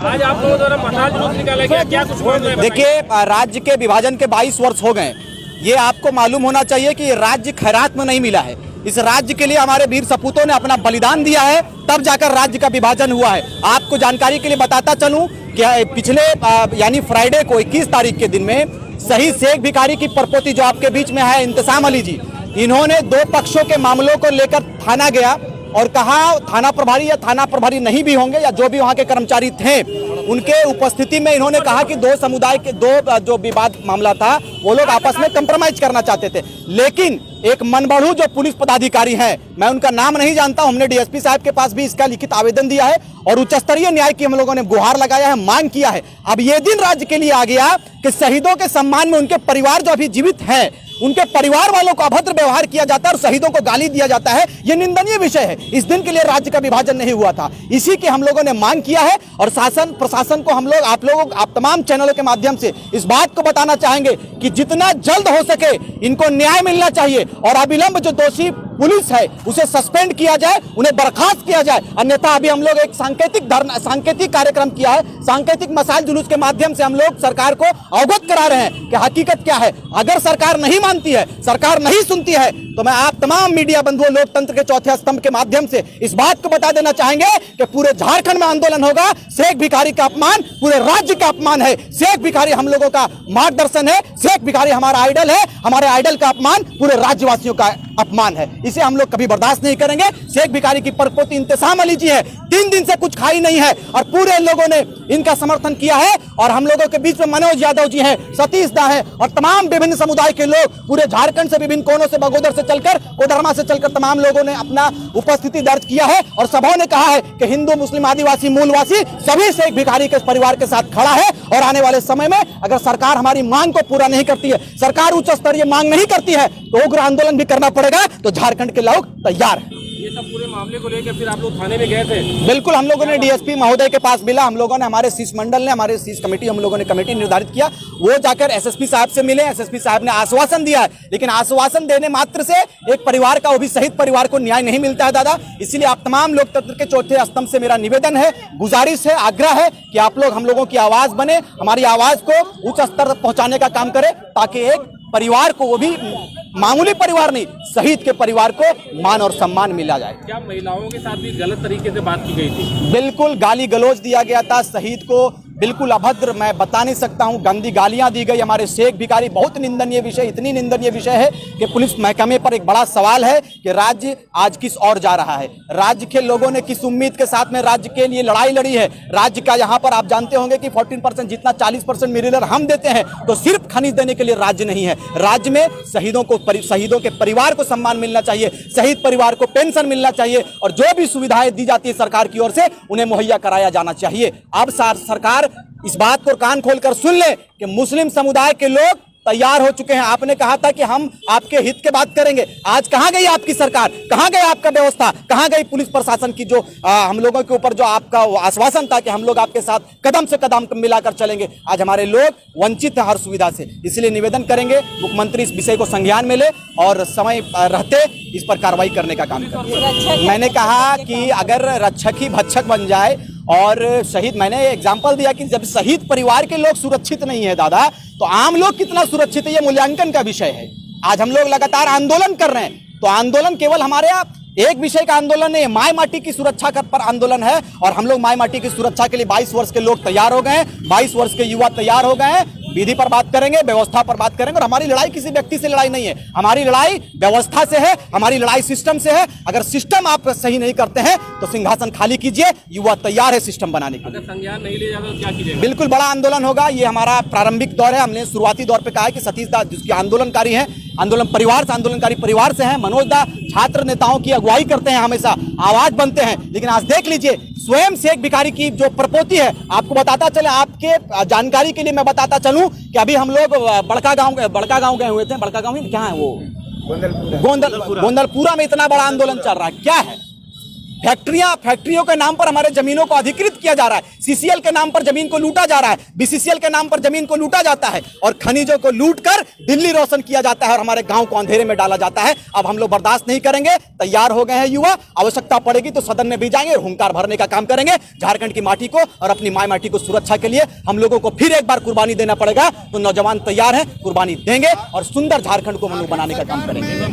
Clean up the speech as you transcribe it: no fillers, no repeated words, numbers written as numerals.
आज आप लोगों द्वारा मशाल जुलूस निकाला गया, क्या कुछ बोल रहे हैं? देखिए, राज्य के विभाजन के 22 वर्ष हो गए। ये आपको मालूम होना चाहिए कि राज्य खैरात में नहीं मिला है। इस राज्य के लिए हमारे वीर सपूतों ने अपना बलिदान दिया है, तब जाकर राज्य का विभाजन हुआ है। आपको जानकारी के लिए बताता चलूं कि पिछले यानी फ्राइडे को 21 तारीख के दिन में शहीद शेख भिखारी की परपोती जो आपके बीच में है, इंतसाम अली जी, इन्होंने 2 पक्षों के मामलों को लेकर थाना गया और कहा थाना प्रभारी या थाना प्रभारी नहीं भी होंगे या जो भी वहां के कर्मचारी थे, उनके उपस्थिति में इन्होंने कहा कि 2 समुदाय के 2 जो विवाद मामला था वो लोग आपस में कंप्रोमाइज करना चाहते थे। लेकिन एक मनबढ़ू जो पुलिस पदाधिकारी हैं, मैं उनका नाम नहीं जानता, हमने डीएसपी साहब के पास भी इसका लिखित आवेदन दिया है और उच्च स्तरीय न्याय की हम लोगों ने गुहार लगाया है, मांग किया है। अब ये दिन राज्य के लिए आ गया कि शहीदों के सम्मान में उनके परिवार जो अभी जीवित हैं, उनके परिवार वालों को अभद्र व्यवहार किया जाता है और शहीदों को गाली दिया जाता है। यह निंदनीय विषय है। इस दिन के लिए राज्य का विभाजन नहीं हुआ था, इसी की हम लोगों ने मांग किया है और शासन प्रशासन को हम लोग आप तमाम चैनलों के माध्यम से इस बात को बताना चाहेंगे कि जितना जल्द हो सके इनको न्याय मिलना चाहिए और अविलंब जो दोषी पुलिस है उसे सस्पेंड किया जाए, उन्हें बर्खास्त किया जाए। अन्यथा अभी हम लोग एक सांकेतिक कार्यक्रम किया है, सांकेतिक मशाल जुलूस के माध्यम से हम लोग सरकार को अवगत करा रहे हैं कि हकीकत क्या है। अगर सरकार नहीं मानती है, सरकार नहीं सुनती है, तो मैं आप तमाम मीडिया बंधुओं, लोकतंत्र के चौथे स्तंभ के माध्यम से इस बात को बता देना चाहेंगे कि पूरे झारखंड में आंदोलन होगा। शेख भिखारी का अपमान पूरे राज्य का अपमान है। शेख भिखारी हम लोगों का मार्गदर्शन है, शेख भिखारी हमारा आइडल है, हमारे आइडल का अपमान पूरे राज्यवासियों का अपमान है। इसे हम लोग कभी बर्दाश्त नहीं करेंगे। शेख भिखारी की परपोती इंतसाम अली जी है, 3 दिन से कुछ खाई नहीं है और पूरे लोगों ने इनका समर्थन किया है और हम लोगों के बीच में मनोज यादव जी हैं, सतीश दा है और तमाम विभिन्न समुदाय के लोग पूरे झारखंड से, विभिन्न कोनों से, बगोदर से चलकर, कोडरमा से चलकर तमाम लोगों ने अपना उपस्थिति दर्ज किया है और सबों ने कहा है कि हिंदू, मुस्लिम, आदिवासी, मूलवासी सभी शेख भिखारी के परिवार के साथ खड़ा है। और आने वाले समय में अगर सरकार हमारी मांग को पूरा नहीं करती है, सरकार उच्च स्तरीय मांग नहीं करती है, तो उग्र आंदोलन भी करना पड़ेगा। तो झारखंड के लोग तैयार हैं। ये सब पूरे मामले को लेकर फिर आप लोग थाने में गए थे? बिल्कुल, हम लोगों ने डीएसपी महोदय के पास मिला, हम लोगों ने, हमारे शीश मंडल ने, हमारे शीश कमेटी, हम लोगों ने कमेटी निर्धारित किया, वो जाकर एसएसपी साहब से मिले। एसएसपी साहब ने आश्वासन दिया है, लेकिन आश्वासन देने मात्र से एक परिवार का, वो भी शहीद परिवार को न्याय नहीं मिलता है दादा। इसीलिए आप तमाम लोकतंत्र के चौथे स्तंभ से मेरा निवेदन है, गुजारिश है, आग्रह है कि आप लोग हम लोगों की आवाज बने, हमारी आवाज को उच्च स्तर तक पहुंचाने का काम करें, ताकि एक परिवार को, वो भी मामूली परिवार नहीं, शहीद के परिवार को मान और सम्मान मिला जाए। क्या महिलाओं के साथ भी गलत तरीके से बात की गई थी? बिल्कुल, गाली गलौज दिया गया था शहीद को, बिल्कुल अभद्र, मैं बता नहीं सकता हूं, गंदी गालियां दी गई हमारे शेख भिखारी। बहुत निंदनीय विषय, इतनी निंदनीय विषय है कि पुलिस महकमे पर एक बड़ा सवाल है कि राज्य आज किस ओर जा रहा है। राज्य के लोगों ने किस उम्मीद के साथ में राज्य के लिए लड़ाई लड़ी है। राज्य का यहाँ पर आप जानते होंगे कि 14% जितना 40% मिरर हम देते हैं, तो सिर्फ खनिज देने के लिए राज्य नहीं है। राज्य में शहीदों के परिवार को सम्मान मिलना चाहिए, शहीद परिवार को पेंशन मिलना चाहिए और जो भी सुविधाएं दी जाती है सरकार की ओर से, उन्हें मुहैया कराया जाना चाहिए। अब सरकार इस बात को कान खोलकर सुन ले कि मुस्लिम समुदाय के लोग तैयार हो चुके हैं। आपने कहा था कि हम आपके हित के बात करेंगे, आज कहां गई आपकी सरकार, कहां गई आपका व्यवस्था, कहां गई पुलिस प्रशासन की जो हम लोगों के ऊपर जो आपका आश्वासन था कि हम लोग आपके साथ कदम से कदम मिलाकर चलेंगे। आज हमारे लोग वंचित है हर सुविधा से। इसलिए निवेदन करेंगे मुख्यमंत्री इस विषय को संज्ञान में ले और समय रहते इस पर कार्रवाई करने का काम करें। मैंने कहा कि अगर रक्षक ही भक्षक बन जाए और शहीद, मैंने एग्जाम्पल दिया कि जब शहीद परिवार के लोग सुरक्षित नहीं है दादा, तो आम लोग कितना सुरक्षित है, ये मूल्यांकन का विषय है। आज हम लोग लगातार आंदोलन कर रहे हैं, तो आंदोलन केवल हमारे एक विषय का आंदोलन नहीं है, माय माटी की सुरक्षा पर आंदोलन है और हम लोग माय माटी की सुरक्षा के लिए 22 वर्ष के लोग तैयार हो गए हैं, 22 वर्ष के युवा तैयार हो गए हैं। विधि पर बात करेंगे, व्यवस्था पर बात करेंगे और हमारी लड़ाई किसी व्यक्ति से लड़ाई नहीं है, हमारी लड़ाई व्यवस्था से है, हमारी लड़ाई सिस्टम से है। अगर सिस्टम आप सही नहीं करते हैं तो सिंहासन खाली कीजिए, युवा तैयार है सिस्टम बनाने के लिए। अगर संज्ञान नहीं लिया जाता तो क्या कीजिएगा? बिल्कुल बड़ा आंदोलन होगा। ये हमारा प्रारंभिक दौर है। हमने शुरुआती दौर पे कहा है कि सतीश दा जिसके आंदोलनकारी हैं, आंदोलन परिवार से, आंदोलनकारी परिवार से हैं, मनोज दा छात्र नेताओं की अगुवाई करते हैं, हमेशा आवाज बनते हैं। लेकिन आज देख लीजिए, स्वयं शेख भिखारी की जो प्रपोती है, आपको बताता चले, आपके जानकारी के लिए मैं बताता चलूं कि अभी हम लोग बड़का गांव गए हुए थे। बड़का गांव क्या है वो, गोंदलपुरा में इतना बड़ा आंदोलन चल रहा है। क्या है फैक्ट्रियों के नाम पर हमारे जमीनों को अधिकृत किया जा रहा है, सीसीएल के नाम पर जमीन को लूटा जा रहा है, बीसीसीएल के नाम पर जमीन को लूटा जाता है और खनिजों को लूटकर दिल्ली रोशन किया जाता है और हमारे गांव को अंधेरे में डाला जाता है। अब हम लोग बर्दाश्त नहीं करेंगे, तैयार हो गए हैं युवा, आवश्यकता पड़ेगी तो सदन में भी जाएंगे, हुंकार भरने का काम करेंगे। झारखंड की माटी को और अपनी माई माटी को सुरक्षा के लिए हम लोगों को फिर एक बार कुर्बानी देना पड़ेगा, तो नौजवान तैयार हैं, कुर्बानी देंगे और सुंदर झारखंड को हम लोग बनाने का काम करेंगे।